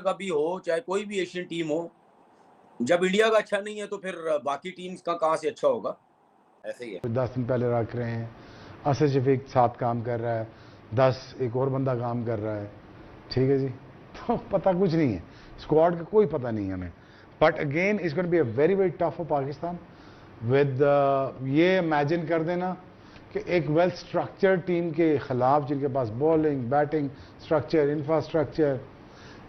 का भी हो, चाहे कोई भी एशियन टीम हो, जब इंडिया का अच्छा नहीं है तो फिर बाकी टीम्स का कहाँ से अच्छा होगा? ऐसे ही है। 10 दिन पहले रख रहे हैं, असद शफीक साथ काम कर रहा है, 10 एक और बंदा काम कर रहा है, ठीक है जी। तो पता कुछ नहीं है, स्क्वाड का कोई पता नहीं है हमें। But again it's going to be a very very tough for Pakistan with ये इमेजिन कर देना कि एक वेल स्ट्रक्चर्ड टीम के खिलाफ, जिनके पास बॉलिंग बैटिंग स्ट्रक्चर इंफ्रास्ट्रक्चर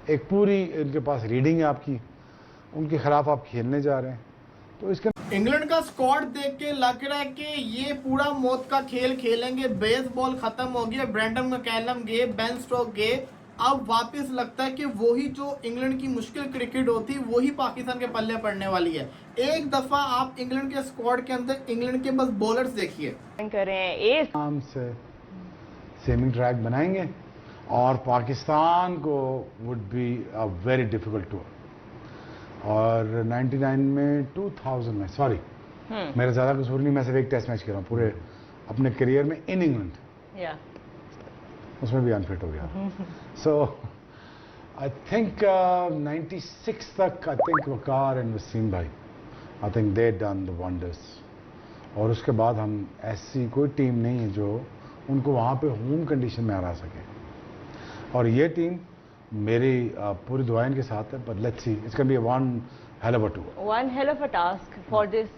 एक पूरी इनके पास रीडिंग है आपकी, उनके खिलाफ आप खेलने जा रहे हैं। तो इसका इंग्लैंड का स्क्वाड देख के लग रहा है कि ये पूरा मौत का खेल खेलेंगे। बेसबॉल खत्म हो गया, ब्रेंडन मैकलम गए, बेन स्टोक्स गए, अब वापस लगता है कि वही जो इंग्लैंड की मुश्किल क्रिकेट होती वही पाकिस्तान के पल्ले पड़ने वाली है। एक दफा आप इंग्लैंड के स्क्वाड के अंदर इंग्लैंड के बस बॉलर्स देखिए, आराम से सेमिंग ट्रैक बनाएंगे और पाकिस्तान को would be a very difficult tour. और 99 में 2000 में सॉरी मेरा ज़्यादा कसूर नहीं, मैं सिर्फ एक टेस्ट मैच खेला हूँ पूरे अपने करियर में इन इंग्लैंड, उसमें भी अनफिट हो गया। सो आई थिंक 96 तक I think Waqar and Wasim भाई I think they done the wonders. और उसके बाद हम ऐसी कोई टीम नहीं है जो उनको वहाँ पे होम कंडीशन में हरा सके। और ये टीम मेरी पूरी दुआएं के साथ है, but let's see it's can be one hell of a tour, one hell of a task for this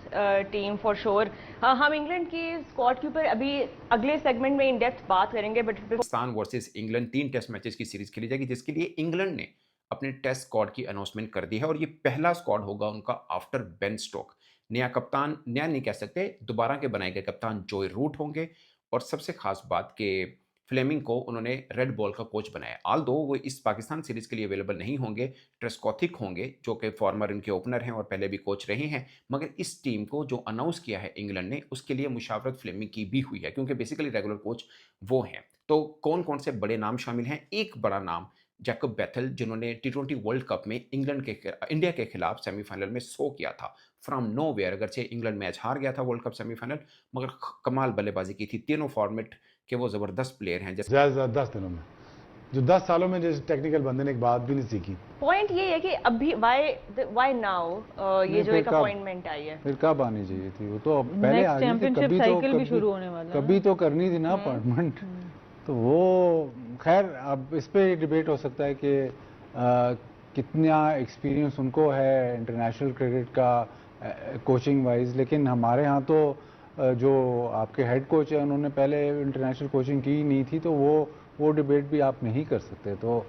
team for sure. हम इंग्लैंड की स्क्वाड के ऊपर अभी अगले सेगमेंट में इन डेप्थ बात करेंगे, but Pakistan versus England 3 test matches की सीरीज खेली जाएगी, जिसके लिए इंग्लैंड ने अपने टेस्ट स्क्वाड की अनाउंसमेंट कर दी है और ये पहला स्क्वाड होगा उनका आफ्टर बेन स्टोक। नया कप्तान, नया नहीं कह सकते, दोबारा के बनाए गए कप्तान जोय रूट होंगे। और सबसे खास बात कि फ्लेमिंग को उन्होंने रेड बॉल का कोच बनाया। आल दो वो इस पाकिस्तान सीरीज के लिए अवेलेबल नहीं होंगे, ट्रेस्कॉथिक होंगे जो कि फॉर्मर इनके ओपनर हैं और पहले भी कोच रहे हैं। मगर इस टीम को जो अनाउंस किया है इंग्लैंड ने, उसके लिए मुशावरत फ्लेमिंग की भी हुई है, क्योंकि बेसिकली रेगुलर कोच वो हैं। तो कौन कौन से बड़े नाम शामिल हैं? एक बड़ा नाम जैकब बैथल, जिन्होंने टी20 वर्ल्ड कप में इंडिया के खिलाफ सेमीफाइनल में 100 किया था फ्रॉम नोवेयर। अगरचे इंग्लैंड मैच हार गया था वर्ल्ड कप सेमीफाइनल, मगर कमाल बल्लेबाजी की थी तीनों फॉर्मेट के। वो जबरदस्त प्लेयर हैं। जैसे ज़्यादा 10 दिनों में, जो 10 सालों में जिस टेक्निकल बंदे ने एक बात भी नहीं सीखी। पॉइंट ये है कि अभी व्हाई नाउ ये जो एक अपॉइंटमेंट आई है, फिर कब आनी चाहिए थी? वो तो पहले आ गई थी, कभी तो करनी थी ना अपॉइंटमेंट। तो वो खैर अब इस पे डिबेट हो सकता है कि कितना एक्सपीरियंस उनको है इंटरनेशनल क्रिकेट का कोचिंग वाइज, लेकिन हमारे यहाँ तो जो आपके हेड कोच है उन्होंने पहले इंटरनेशनल कोचिंग की नहीं थी, तो वो डिबेट भी आप नहीं कर सकते। तो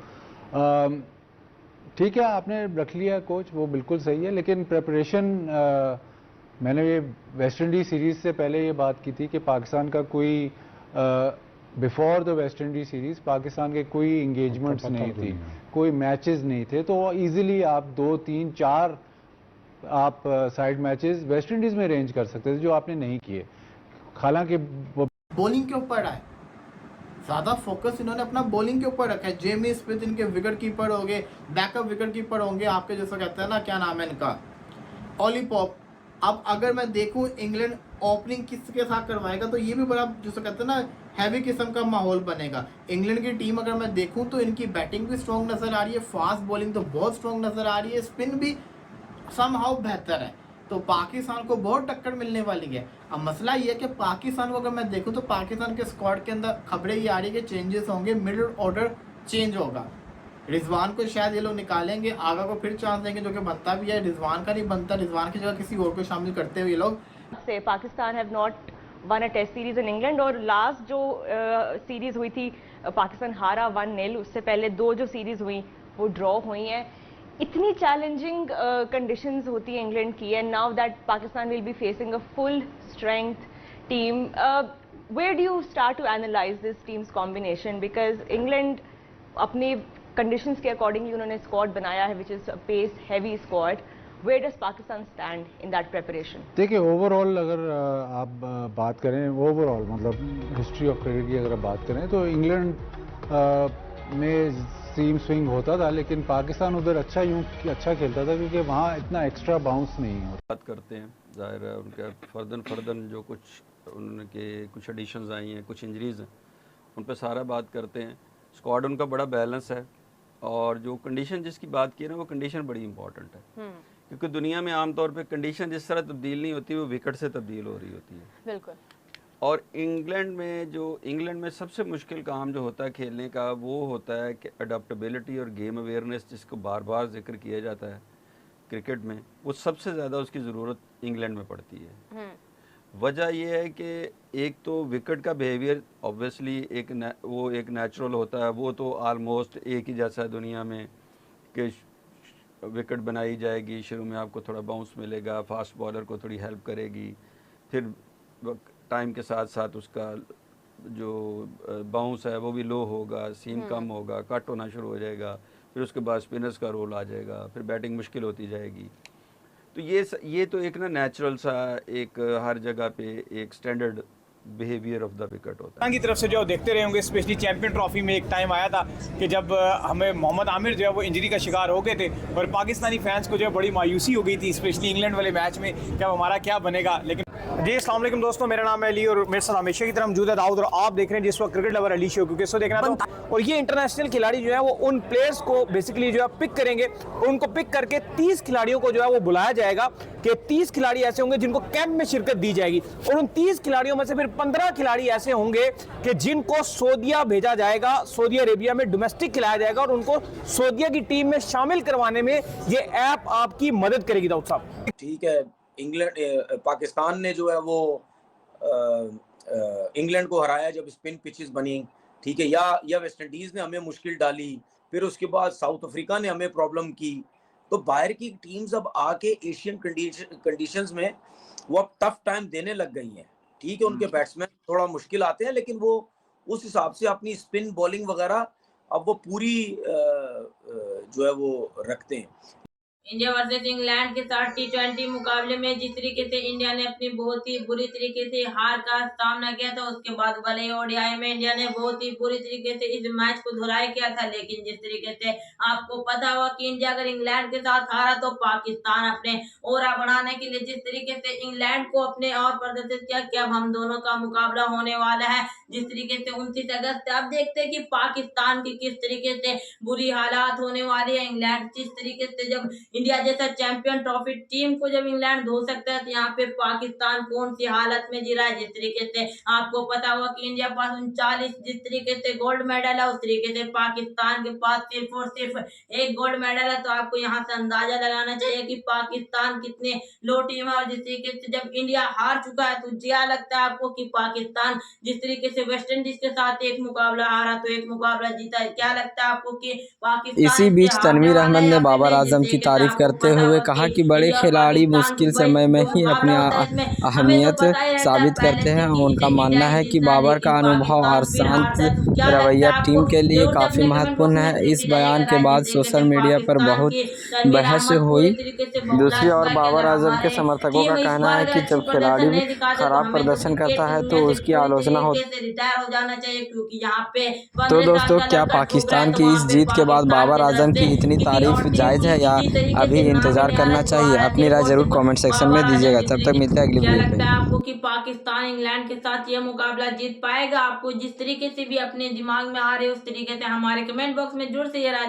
ठीक है, आपने रख लिया कोच, वो बिल्कुल सही है, लेकिन प्रिपरेशन मैंने ये वेस्ट इंडीज सीरीज से पहले ये बात की थी कि पाकिस्तान का कोई before the West Indies series Pakistan के कोई इंगेजमेंट्स नहीं थी, कोई मैचेस नहीं थे, तो इजीली आप 2 3 4 आप साइड मैचेस वेस्ट इंडीज में अरेंज कर सकते थे, जो आपने नहीं किए। हालांकि बॉलिंग के ऊपर आए, ज्यादा फोकस इन्होंने अपना बॉलिंग के ऊपर रखा है। जेमी स्मिथ इनके विकेट कीपर होंगे, बैकअप विकेट कीपर होंगे आपके, जैसा कहते हैं ना, क्या नाम है इनका, ऑली पॉप। अब अगर मैं देखूं इंग्लैंड ओपनिंग किसके साथ करवाएगा, तो ये भी बड़ा जैसे कहते हैं ना हैवी किस्म का माहौल बनेगा। इंग्लैंड की टीम अगर मैं देखूं तो इनकी बैटिंग भी स्ट्रॉन्ग नजर आ रही है, फास्ट बॉलिंग तो बहुत स्ट्रॉन्ग नजर आ रही है, स्पिन भी समहाउ बेहतर है। तो पाकिस्तान को बहुत टक्कर मिलने वाली है। अब मसला ये है कि पाकिस्तान को अगर मैं देखूं तो पाकिस्तान के स्क्वाड के अंदर खबरें ये आ रही है कि चेंजेस होंगे, मिडिल ऑर्डर चेंज होगा। रिजवान को शायद ये लोग निकालेंगे, आगा को फिर चांस देंगे, जो कि बनता भी है। रिजवान का नहीं बनता, रिजवान की जगह किसी और को शामिल करते हुए ये लोग। से Pakistan have not won a test series in England, और लास्ट जो सीरीज हुई थी पाकिस्तान हारा 1-0, उससे पहले 2 जो सीरीज हुई वो ड्रॉ हुई हैं। इतनी चैलेंजिंग कंडीशंस होती है इंग्लैंड की, and now that Pakistan will be facing a full strength team, where do you start to analyse this team's combination? Because England अपनी कंडीशंस के अकॉर्डिंगली उन्होंने स्क्वाड बनाया है which is pace heavy squad. Where does Pakistan stand in that preparation? देखिए, overall अगर आप बात करें, ओवरऑल मतलब हिस्ट्री ऑफ क्रिकेट की अगर आप बात करें, तो इंग्लैंड में सीम स्विंग होता था, लेकिन पाकिस्तान उधर अच्छा खेलता था, क्योंकि वहाँ इतना एक्स्ट्रा बाउंस नहीं होता। बात करते हैं, जाहिर है उनके फर्दन जो कुछ उनके कुछ एडिशंस आई हैं, कुछ इंजरीज़ हैं, उन पर सारा बात करते हैं। स्क्वाड उनका बड़ा बैलेंस है, और जो कंडीशन जिसकी बात की है ना, वो कंडीशन बड़ी इंपॉर्टेंट है, क्योंकि दुनिया में आमतौर पे कंडीशन जिस तरह तब्दील नहीं होती, वो विकेट से तब्दील हो रही होती है। बिल्कुल। और इंग्लैंड में सबसे मुश्किल काम जो होता है खेलने का, वो होता है कि अडॉप्टेबिलिटी और गेम अवेयरनेस, जिसको बार बार जिक्र किया जाता है क्रिकेट में, वो सबसे ज़्यादा उसकी ज़रूरत इंग्लैंड में पड़ती है। वजह यह है कि एक तो विकेट का बिहेवियर ऑब्वियसली वो एक नेचुरल होता है, वो तो आलमोस्ट एक ही जैसा है दुनिया में कि विकेट बनाई जाएगी, शुरू में आपको थोड़ा बाउंस मिलेगा, फास्ट बॉलर को थोड़ी हेल्प करेगी, फिर टाइम के साथ साथ उसका जो बाउंस है वो भी लो होगा, सीम कम होगा, कट होना शुरू हो जाएगा, फिर उसके बाद स्पिनर्स का रोल आ जाएगा, फिर बैटिंग मुश्किल होती जाएगी। तो ये तो एक ना नेचुरल सा एक हर जगह पे एक standard behaviour of the wicket होता है। की तरफ से जो देखते रहे होंगे, स्पेशली चैंपियन ट्रॉफी में एक टाइम आया था कि जब हमें मोहम्मद आमिर जो है वो इंजरी का शिकार हो गए थे और पाकिस्तानी फैंस को जो है बड़ी मायूसी हो गई थी, स्पेशली इंग्लैंड वाले मैच में, क्या हमारा क्या बनेगा। लेकिन जी अस्सलाम वालेकुम दोस्तों, मेरा नाम है अली और मेरे साथ हमेशा की तरह मौजूद है दाऊद, और आप देख रहे हैं जिस वक्त क्रिकेट लवर अली शो, क्योंकि इसको देखना तो। और ये इंटरनेशनल खिलाड़ी जो है वो उन प्लेयर्स को बेसिकली जो है पिक करेंगे, और उनको पिक करके 30 खिलाड़ियों को जो है वो बुलाया जाएगा कि 30 खिलाड़ी ऐसे होंगे जिनको कैंप में शिरकत दी जाएगी, और उन 30 खिलाड़ियों में से फिर 15 खिलाड़ी ऐसे होंगे कि जिनको सऊदीया भेजा जाएगा, सऊदी अरेबिया में डोमेस्टिक खिलाया जाएगा, और उनको सऊदीया की टीम में शामिल करवाने में ये ऐप आपकी मदद करेगी दाऊद साहब। ठीक है, पाकिस्तान ने जो है वो इंग्लैंड को हराया जब स्पिन पिचेस बनी, ठीक है, या वेस्ट इंडीज ने हमें मुश्किल डाली, फिर उसके बाद साउथ अफ्रीका ने हमें प्रॉब्लम की। तो बाहर की टीम्स अब आके एशियन कंडीशंस में वो अब टफ टाइम देने लग गई हैं। ठीक है, उनके बैट्समैन थोड़ा मुश्किल आते हैं, लेकिन वो उस हिसाब से अपनी स्पिन बॉलिंग वगैरह अब वो पूरी जो है वो रखते हैं। इंडिया वर्सेस इंग्लैंड के साथ T20 मुकाबले में जिस तरीके से इंडिया ने अपनी बहुत ही बुरी तरीके से हार का सामना किया था, उसके बाद भले ही ओडीआई में इंडिया ने बहुत ही बुरी तरीके से इस मैच को धुलाई किया था, लेकिन जिस तरीके से आपको पता हुआ कि इंडिया अगर इंग्लैंड के साथ हारा तो पाकिस्तान अपने ओरा बढ़ाने के लिए जिस तरीके से इंग्लैंड को अपने और प्रदर्शित किया कि अब हम दोनों का मुकाबला होने वाला है। जिस तरीके से 29 अगस्त अब देखते हैं कि पाकिस्तान की किस तरीके से बुरी हालात होने वाली है। इंग्लैंड जिस तरीके से जब इंडिया जैसा चैंपियन ट्रॉफी टीम को जब इंग्लैंड धो सकता है, तो यहाँ पे पाकिस्तान कौन सी हालत में जी रहा है। जिस तरीके से आपको पता होगा कि इंडिया पास 39 जिस तरीके से गोल्ड मेडल है, उस तरीके से पाकिस्तान के पास सिर्फ और सिर्फ एक गोल्ड मेडल है। तो आपको यहाँ से अंदाजा लगाना चाहिए कि पाकिस्तान कितने लो टीम है। और जिस तरीके से जब इंडिया हार चुका है, तो क्या लगता है आपको कि पाकिस्तान जिस तरीके से वेस्ट इंडीज के साथ एक मुकाबला हारा तो एक मुकाबला जीता है, क्या लगता है आपको कि पाकिस्तान इसी बीच तनवीर अहमद ने बाबर आजम की तारीफ करते हुए कहा कि बड़े खिलाड़ी मुश्किल समय में ही अपनी अहमियत साबित करते हैं। उनका मानना है कि बाबर का अनुभव और शांत रवैया टीम के लिए काफ़ी महत्वपूर्ण है। इस बयान के बाद सोशल मीडिया पर बहुत बहस हुई। दूसरी ओर बाबर आजम के समर्थकों का कहना है कि जब खिलाड़ी खराब प्रदर्शन करता है तो उसकी आलोचना होती है। तो दोस्तों, क्या पाकिस्तान की इस जीत के बाद बाबर आजम की इतनी तारीफ जायज़ है या अभी इंतजार करना चाहिए? अपनी राय जरूर कमेंट सेक्शन में दीजिएगा। तब तक मिलते हैं अगली वीडियो पे। आपको कि पाकिस्तान इंग्लैंड के साथ ये मुकाबला जीत पाएगा? आपको जिस तरीके से भी अपने दिमाग में आ रहे उस तरीके से हमारे कमेंट बॉक्स में जरूर से ये राय